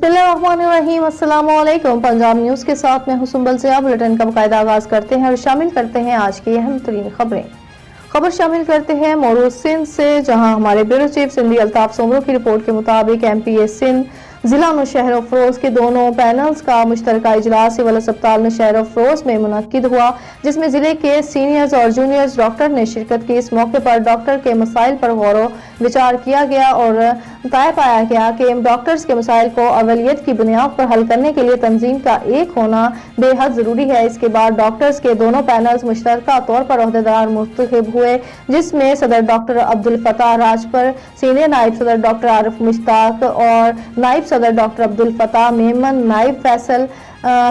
बिस्मिल्लाहिर्रहमानिर्रहीम। अस्सलाम वालेकुम। पंजाब न्यूज के साथ मैं हूं सुंबल से। बुलेटिन का बाकायदा आगाज करते हैं और शामिल करते हैं आज की अहम तरीन खबर शामिल करते हैं मोरू सिंध से, जहां हमारे ब्यूरो चीफ सिंधी अल्ताफ सोमरो की रिपोर्ट के मुताबिक MPA सिंध जिला नौशहर अफरोज के दोनों पैनल्स का मुश्तरका इजलास सिविल अस्पताल नौशहर अफरोज में मुनक्किद हुआ, जिसमें जिले के सीनियर्स और जूनियर्स डॉक्टर ने शिरकत की। इस मौके पर डॉक्टर के मसाइल पर गौर विचार किया गया और तय पाया गया कि डॉक्टर्स के मसाइल को अवलियत की बुनियाद पर हल करने के लिए तंजीम का एक होना बेहद जरूरी है। इसके बाद डॉक्टर्स के दोनों पैनल्स मुश्तरका तौर पर ओहदेदार मुंतखब हुए, जिसमें सदर doctor Abdul Fattah Rajpar, senior नायब सदर डॉक्टर आरिफ मुश्ताक और नायब सदर डॉक्टर अब्दुल फताह मेमन, नायब फैसल,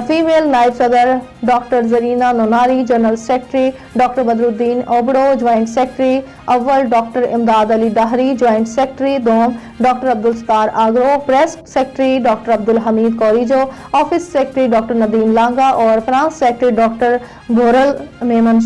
फीमेल नायब सदर doctor Zarina Nonari, general secretary doctor Badruddin ओबड़ो, ज्वाइंट सेक्रेटरी अव्वल doctor Imdad Ali Dahri, joint secretary दोम doctor Abdul Sattar Agro, press secretary doctor Abdul Hameed Kourejo, office secretary doctor Nadeem Langah और finance secretary doctor Boral Memon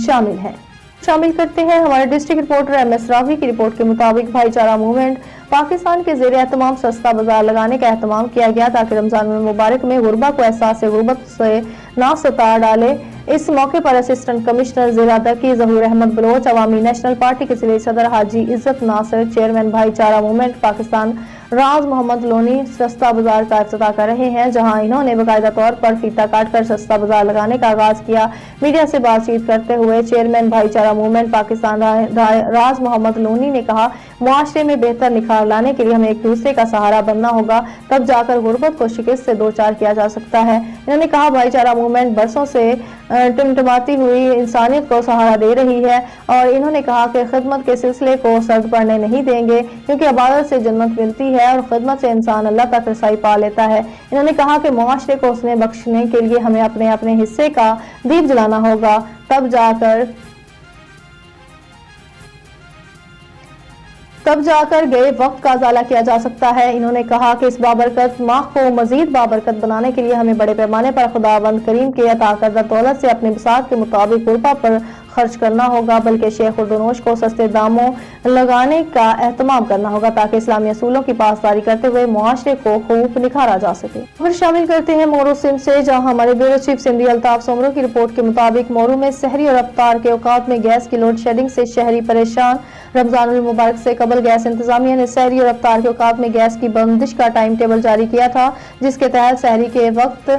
शामिल करते हैं हमारे डिस्ट्रिक्ट रिपोर्टर MS रावी की रिपोर्ट के मुताबिक भाईचारा मूवमेंट पाकिस्तान के ज़ेरे एहतमाम सस्ता बाजार लगाने का एहतमाम किया गया ताकि रमजान मुबारक में गुरबा को एहसास गुरबत से ना सता डाले। इस मौके पर असिस्टेंट कमिश्नर जिला दरकी ज़हूर अहमद बलोच, अवामी नेशनल पार्टी के ज़िले सदर हाजी इज्जत नासिर, चेयरमैन भाईचारा मूवमेंट पाकिस्तान राज मोहम्मद लोनी सस्ता बाजार का इफ्तिताह कर रहे हैं, जहां इन्होंने बाकायदा तौर पर फीता काट कर सस्ता बाजार लगाने का आगाज किया। मीडिया से बातचीत करते हुए चेयरमैन भाईचारा मूवमेंट पाकिस्तान राज मोहम्मद लोनी ने कहा, मुआशरे में बेहतर निखार लाने के लिए हमें एक दूसरे का सहारा बनना होगा, तब जाकर गुर्बत को शिकस्त से दो चार किया जा सकता है। इन्होंने कहा, भाईचारा मूवमेंट बरसों से टिमटिमाती हुई इंसानियत को सहारा दे रही है और इन्होंने कहा कि खिदमत के सिलसिले को सर्द पड़ने नहीं देंगे, क्योंकि इबादत से जन्नत मिलती है और खिदमत से इंसान अल्लाह तक रसाई पा लेता है। इन्होंने कहा कि मुआशरे को उसने बख्शने के लिए हमें अपने अपने हिस्से का दीप जलाना होगा, तब जाकर गए वक्त का उजाला किया जा सकता है। इन्होंने कहा कि इस बाबरकत माह को मजीद बाबरकत बनाने के लिए हमें बड़े पैमाने पर खुदाबंद करीम के अता करदा दौलत से अपने बिसात के मुताबिक गुरबा पर खर्च करना होगा, बल्कि शेख उर्दनोश को सस्ते दामों लगाने का एहतमाम करना होगा ताकि इस्लामी असूलों की पासदारी करते हुए मुआशरे को खूब निखारा जा सके। खबर शामिल करते हैं मोरू सिंध से, जहां हमारे ब्यूरो चीफ सिंधी अल्ताफ सोमरो की रिपोर्ट के मुताबिक मोरू में सहरी और अफ्तार के औकात में गैस की लोड शेडिंग से शहरी परेशान। रमजान मुबारक से कबल गैस इंतजामिया ने सहरी और अफ्तार के औकात में गैस की बंदिश का टाइम टेबल जारी किया था, जिसके तहत सहरी के वक्त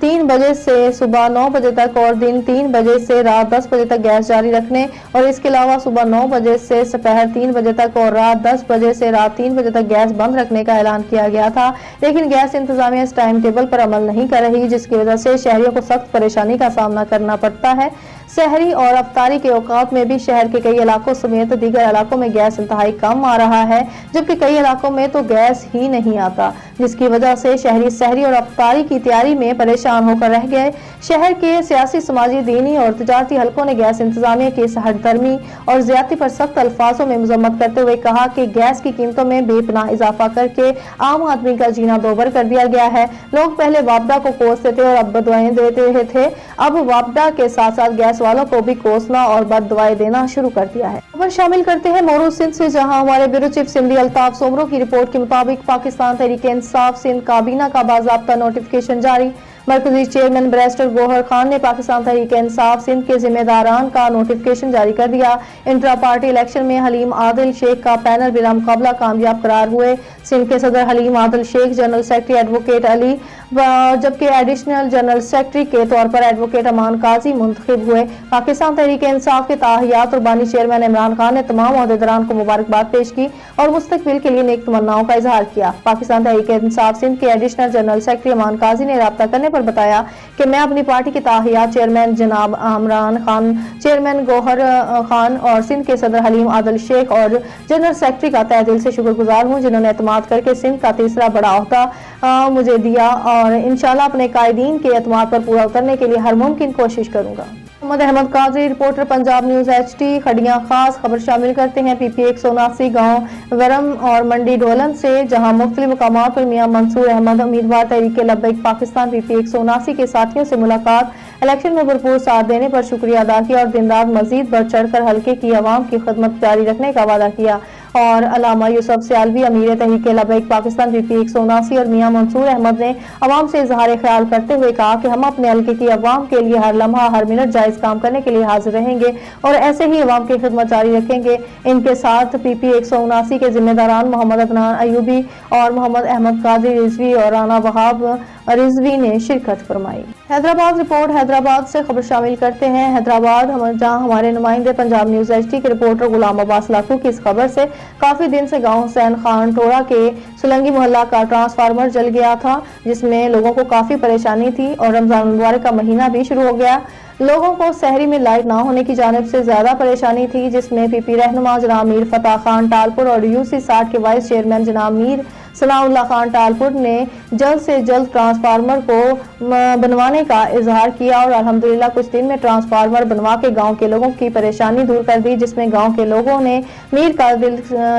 3 बजे से सुबह 9 बजे तक और दिन 3 बजे से रात 10 बजे तक गैस जारी रखने और इसके अलावा सुबह 9 बजे से दोपहर 3 बजे तक और रात 10 बजे से रात 3 बजे तक गैस बंद रखने का ऐलान किया गया था। लेकिन गैस इंतजामिया इस टाइम टेबल पर अमल नहीं कर रही, जिसकी वजह से शहरियों को सख्त परेशानी का सामना करना पड़ता है। सहरी और अफ्तारी के औकात में भी शहर के कई इलाकों समेत दीगर इलाकों में गैस इंतहाई कम आ रहा है, जबकि कई इलाकों में तो गैस ही नहीं आता, जिसकी वजह से शहरी सहरी और अफ्तारी की तैयारी में परेशान होकर रह गए। शहर के सियासी, समाजी, दीनी और तिजारती हलकों ने गैस इंतजामिया की हठधर्मी और ज्यादती पर सख्त अल्फाजों में मजम्मत करते हुए कहा कि गैस की कीमतों में बेपनाह इजाफा करके आम आदमी का जीना दोबर कर दिया गया है। लोग पहले वापडा को कोसते थे और अब बददुआएं देते थे, अब वापडा के साथ साथ गैस वालों को भी कोसना और बददुआएं देना शुरू कर दिया है। खबर शामिल करते हैं मोरू सिंध से, जहां हमारे ब्यूरो चीफ सिंधी अल्ताफ सोमरो की रिपोर्ट के मुताबिक पाकिस्तान तहरीक इंसाफ सिंध काबीना का बाज़ाब्ता नोटिफिकेशन जारी। मरकजी चेयरमैन बैरिस्टर गोहर खान ने पाकिस्तान तहरीक इंसाफ सिंध के जिम्मेदारान का नोटिफिकेशन जारी कर दिया। इंट्रा पार्टी इलेक्शन में हलीम आदिल शेख का पैनल बिला मुकाबला कामयाब करार हुए। सिंध के सदर Haleem Adil Shaikh, general secretary advocate Ali, जबकि एडिशनल जनरल सेक्रेटरी के तौर पर एडवोकेट अमान काजी मुंतखब हुए। पाकिस्तान तहरीक इंसाफ के ताहियात और बानी चेयरमैन इमरान खान ने तमाम ओहदेदारान को मुबारकबाद पेश की और मुस्तकबिल के लिए नेक तमन्नाओं का इजहार किया। पाकिस्तान तहरीक इंसाफ सिंध के एडिशनल जनरल सेक्रेटरी अमान काजी ने राब्ता करने पर बताया कि मैं अपनी पार्टी के ताहियात चेयरमैन जनाब इमरान खान, चेयरमैन गोहर खान और सिंध के सदर हलीम आदिल शेख और जनरल सेक्रेटरी का तहे दिल से शुक्रगुजार हूँ, जिन्होंने एतमाद करके सिंध का तीसरा बड़ा ओहदा मुझे दिया और इंशाल्लाह अपने कायदीन के एतमाद पर पूरा उतरने के लिए हर मुमकिन कोशिश करूंगा। मोहम्मद अहमद काजी, रिपोर्टर पंजाब न्यूज HT खड़ियां खास। खबर शामिल करते हैं PP 179 गांव वरम और मंडी ढोलन से, जहां मुख्तलिफ मकामात पर मियां मंसूर अहमद उम्मीदवार तहरीक लब्बैक पाकिस्तान PP 179 के साथियों से मुलाकात, इलेक्शन में भरपूर साथ देने पर शुक्रिया अदा किया और दिन रात मजीद बढ़ चढ़ कर हल्के की आवाम की खिदमत जारी रखने का वादा किया। اور علامہ یوسف سیالوی امیر تحریک لبیک پاکستان PP 179 اور میاں منصور احمد نے عوام سے اظہار خیال کرتے ہوئے کہا کہ ہم اپنے حلقے کی عوام کے لیے ہر لمحہ ہر منٹ جائز کام کرنے کے لیے حاضر رہیں گے اور ایسے ہی عوام کی خدمت جاری رکھیں گے۔ ان کے ساتھ PP 179 کے ذمہ داران محمد عدنان ایوبی اور محمد احمد قادری رضوی اور رانا وہاب رضوی نے شرکت فرمائی۔ حیدرآباد رپورٹ حیدرآباد سے خبر شامل کرتے ہیں۔ حیدرآباد جہاں ہمارے نمائندے پنجاب نیوز HD کے رپورٹر غلام عباس لاکھو کی اس خبر سے کافی دن سے گاؤں حسین خان ٹورا کے سلنگی محلہ کا ٹرانسفارمر جل گیا تھا، جس میں لوگوں کو کافی پریشانی تھی اور رمضان المبارک کا مہینہ بھی شروع ہو گیا۔ لوگوں کو سحری میں لائٹ نہ ہونے کی جانب سے زیادہ پریشانی تھی، جس میں PP رہنما جناب میر فتح خان ٹالپور اور UC 60 کے وائس چیئرمین جناب میر ثناء اللہ خان ٹالپور نے جلد سے جلد ٹرانسفارمر کو بنوانے کا اظہار کیا اور الحمدللہ کچھ دن میں ٹرانسفارمر بنوا کے گاؤں کے لوگوں کی پریشانی دور کر دی، جس میں گاؤں کے لوگوں نے میر کا دل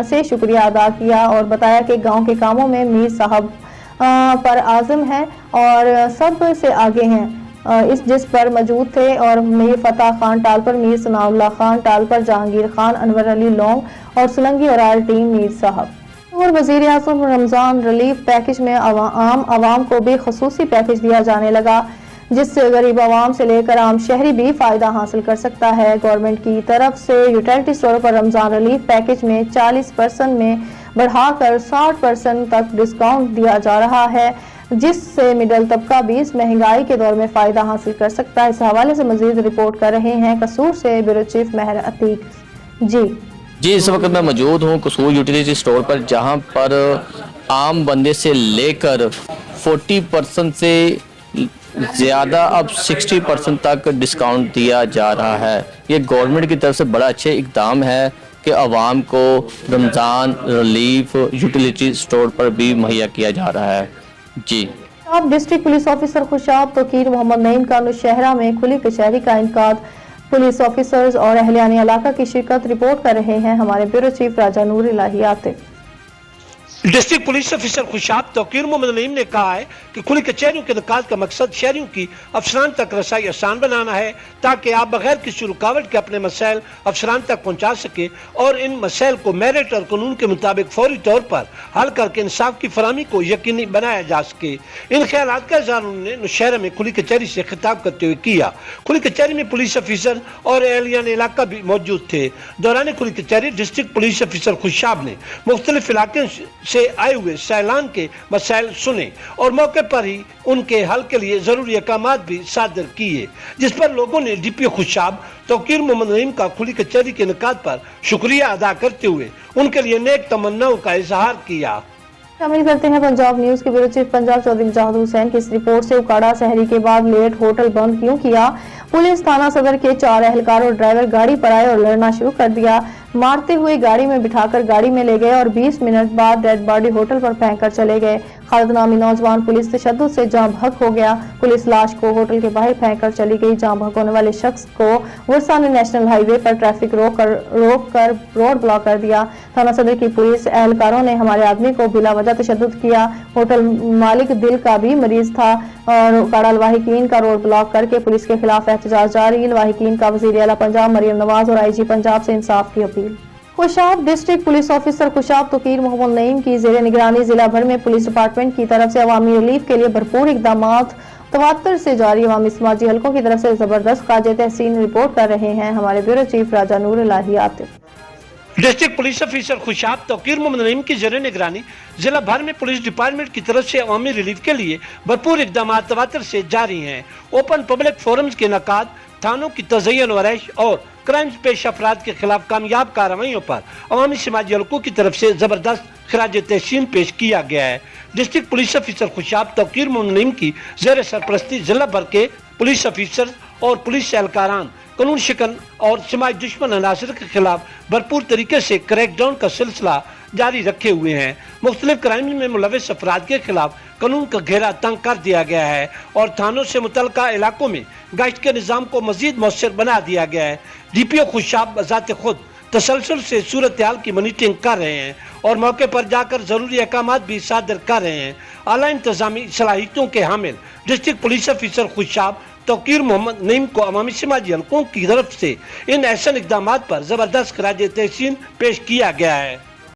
سے شکریہ ادا کیا اور بتایا کہ گاؤں کے کاموں میں میر صاحب پر عازم ہیں اور سب سے آگے ہیں، جس پر موجود تھے اور میر فتح خان ٹالپر، میر ثناء اللہ خان ٹالپر، جہانگیر خان، انور علی لونگ اور سلنگی اور آل ٹیم میر صاحب۔ اور وزیر اعظم رمضان ریلیف پیکج میں عام عوام کو بھی خصوصی پیکج دیا جانے لگا، جس سے غریب عوام سے لے کر عام شہری بھی فائدہ حاصل کر سکتا ہے۔ گورنمنٹ کی طرف سے یوٹیلٹی اسٹوروں پر رمضان ریلیف پیکج میں 40% میں بڑھا کر 60% تک ڈسکاؤنٹ دیا جا رہا ہے، جس سے مڈل طبقہ بھی اس مہنگائی کے دور میں فائدہ حاصل کر سکتا ہے۔ اس حوالے سے مزید رپورٹ کر رہے ہیں قصور سے بیورو چیف مہر عتیق جی اس وقت میں موجود ہوں قصور یوٹیلیٹی اسٹور پر، جہاں پر عام بندے سے لے کر 40% سے زیادہ اب 60% تک ڈسکاؤنٹ دیا جا رہا ہے۔ یہ گورنمنٹ کی طرف سے بڑا اچھے اقدام ہے کہ عوام کو رمضان ریلیف یوٹیلیٹی اسٹور پر بھی مہیا کیا جا رہا ہے۔ جی اب district police officer Khushab Tauqeer Muhammad نعیم کا نوشہرہ میں کھلی کچہری کا انعقاد، پولیس آفیسرز اور اہلیان علاقہ کی شرکت۔ رپورٹ کر رہے ہیں ہمارے بیورو چیف راجہ نور الہی Atif. District police officer Khushab Tauqeer Muhammad Naeem نے کہا ہے کہ کھلی کچہریوں کے انعقاد کا مقصد شہریوں کی افسران تک رسائی آسان بنانا ہے، تاکہ آپ بغیر کسی رکاوٹ کے اپنے مسائل افسران تک پہنچا سکے اور ان مسائل کو میرٹ اور قانون کے مطابق فوری طور پر حل کر کے انصاف کی فراہمی کو یقینی بنایا جا سکے۔ ان خیالات کا اظہار انہوں نے نوشہرہ میں کھلی کچہری سے خطاب کرتے ہوئے کیا۔ کھلی کچہری میں پولیس آفیسر اور اہلیان علاقہ بھی موجود تھے۔ دوران کھلی کچہری ڈسٹرکٹ پولیس آفیسر خوشاب نے مختلف علاقوں سے آئے ہوئے سیلان کے مسائل سنے اور موقع پر ہی ان کے حل کے لیے ضروری احکامات بھی صادر کیے، جس پر لوگوں نے DPO خوشاب توقیر محمد نعیم کا کھلی کچہری کے انعقاد پر شکریہ ادا کرتے ہوئے ان کے لیے نیک تمناؤں کا اظہار کیا۔ شامل کرتے ہیں پنجاب نیوز کے بیورو چیف پنجاب چودھری مجاہد حسین کی اس رپورٹ سے۔ اکاڑا سحری کے بعد لیٹ ہوٹل بند کیوں کیا؟ پولیس تھانہ صدر کے 4 اہلکار اور ڈرائیور گاڑی پر آئے اور لڑنا شروع کر دیا، مارتے ہوئے گاڑی میں بٹھا کر گاڑی میں لے گئے اور 20 منٹ بعد ڈیڈ باڈی ہوٹل پر پھینک کر چلے گئے۔ خالد نامی نوجوان پولیس تشدد سے جاں بحق ہو گیا۔ پولیس لاش کو ہوٹل کے باہر پھینک کر چلی گئی۔ جاں بحق ہونے والے شخص کو ورثہ نے نیشنل ہائی وے پر ٹریفک روک کر روڈ بلاک کر دیا۔ تھانہ صدر کی پولیس اہلکاروں نے ہمارے آدمی کو بلا وجہ تشدد کیا۔ ہوٹل مالک دل کا بھی مریض تھا اور اکاڑا لواحقین کا روڈ بلاک کر کے پولیس کے خلاف احتجاج جاری۔ لواحقین کا وزیر اعلیٰ پنجاب مریم نواز اور IG پنجاب سے انصاف کی اپیل۔ Khushab district police officer Khushab Tauqeer Muhammad Naeem کی زیر نگرانی ضلع بھر میں پولیس ڈپارٹمنٹ کی طرف سے عوامی ریلیف کے لیے بھرپور اقدامات تواتر سے جاری۔ عوامی سماجی حلقوں کی طرف سے زبردست خراج تحسین۔ رپورٹ کر رہے ہیں ہمارے بیورو چیف راجہ نور الہی Atif. District police officer Khushab Tauqeer Muhammad Naeem کی زیر نگرانی ضلع بھر میں پولیس ڈپارٹمنٹ کی طرف سے عوامی ریلیف کے لیے بھرپور اقدامات تواتر سے جاری ہیں۔ اوپن پبلک فورمز کے انعقاد، تھانوں کی تزئین و آرائش اور کرائمز پیش افراد کے خلاف کامیاب کارروائیوں پر عوامی سماجی حلقوں کی طرف سے زبردست خراج تحسین پیش کیا گیا ہے۔ District police officer Khushab Tauqeer Muhammad Naeem کی زیر سرپرستی ضلع بھر کے پولیس آفیسر اور پولیس اہلکاران قانون شکن اور سماج دشمن عناصر کے خلاف بھرپور طریقے سے کریک ڈاؤن کا سلسلہ جاری رکھے ہوئے ہیں۔ مختلف کرائمز میں ملوث افراد کے خلاف قانون کا گھیرا تنگ کر دیا گیا ہے اور تھانوں سے متعلقہ علاقوں میں گشت کے نظام کو مزید مؤثر بنا دیا گیا ہے۔ DPO خوشاب بذات خود تسلسل سے صورتحال کی مانیٹرنگ کر رہے ہیں اور موقع پر جا کر ضروری احکامات بھی صادر کر رہے ہیں۔ اعلیٰ انتظامی صلاحیتوں کے حامل district police officer Khushab Tauqeer Muhammad نعیم کو عوامی سماجی حلقوں کی طرف سے ان احسن اقدامات پر زبردست خراج تحسین پیش کیا گیا ہے۔